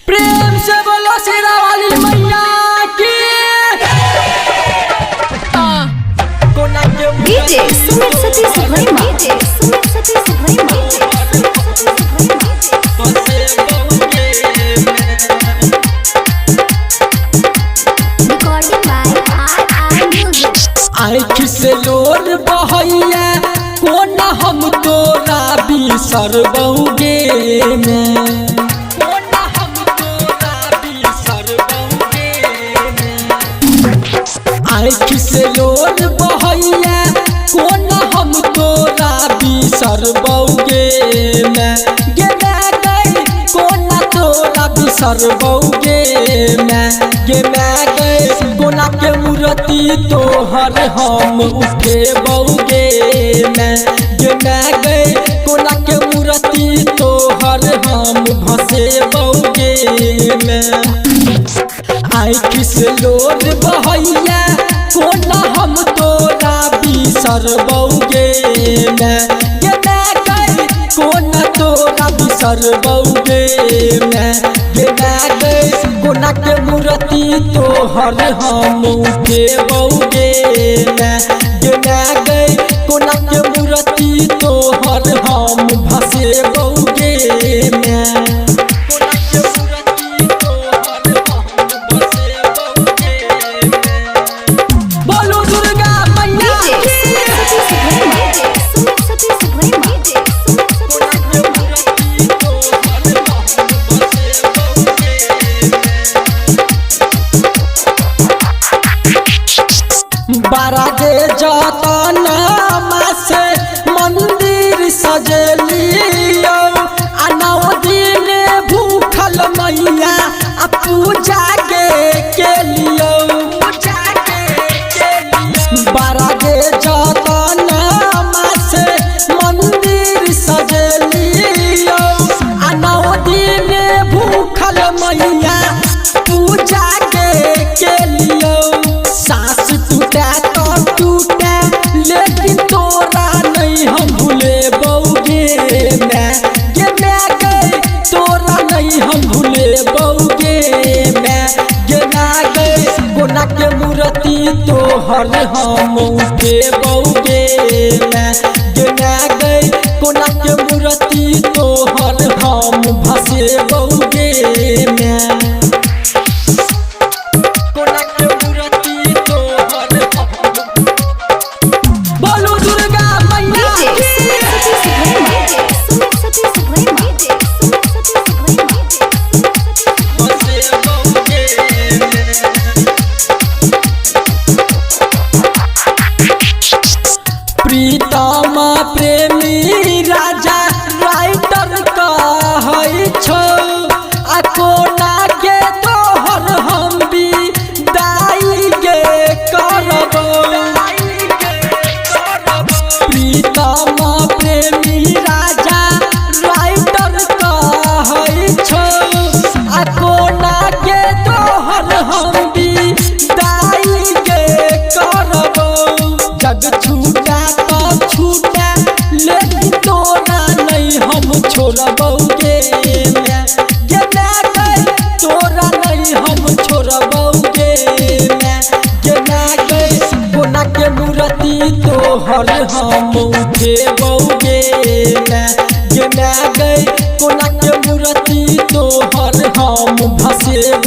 प्रेम से बोलो शेरा वाली मैया की। DJ Sumit Satish Verma, DJ Sumit Satish Verma, recording by R music. आँख से लोर बहैया कोना हम तोरा बिसरबौगे में, कोना हम तोरा बिसरबौगे में। आँख से लोर बहैया कोना हम तोरा बिसरबौगे में, गे मैं गई कोना तोरा बिसरबौगे में, गे मैं गई कोना के मूर्ति तोहर हम उठेबौगे में, गे मैं गई कोना के मूर्ति तोहर हम भसेबौगे में। आँख से लोर बहैया कोना हम तोरा बिसरबौगे में, गे मैं गई कोना तोरा बिसरबौगे में, गे मैं गई कोना के मूर्ति तोहर हम उठेबौगे में, गे मैं गई कोना के मूर्ति तोहर हम भसेबौगे में। बोलो दुर्गा मैया डीजे सुमित सतीश वर्मा, सुमित सतीश वर्मा, बारा दे जतनमा से मंदिर सजलियो, आ 9 दिन भूखल मैया आ पूजा के लियो। बारा दे जतनमा से मंदिर सजलियो, आ 9 दिन भूखल मैया पूजा के लियो। सांस टूटा तो टूटा लेकिन तोरा नहीं हम भूलेबौगे मैं, गे मैं गई तोरा नहीं हम भूलेबौगे मैं, गे मैं गई कोना के मूर्ति तोहर हम उठेबौगे मैं, गे मैं गई कोना के मूर्ति तोहर हम भसेबौगे मैं। बोलो दुर्गा मैया डीजे सुमित सतीश वर्मा, सुमित सतीश वर्मा, सुमित सतीश प्रीतम प्रेमी राजा राइटर कहै छौ, आ कोना के तोहर हम भी दाई गे करबौ। प्रीतम प्रेमी राजा राइटर कहै छौ, आ कोना के तोहर हम भी दाई गे करबौ। जग छूटा तो छूटा लेकिन तोरा नहीं हम छोड़बौगे मैं, गे मैं गई तोरा नहीं हम छोड़बौगे मैं, गे मैं गई कोना के मूर्ति तोहर हम उठेबौगे मैं, गे मैं गई कोना के मूर्ति तोहर हम भसेबौगे।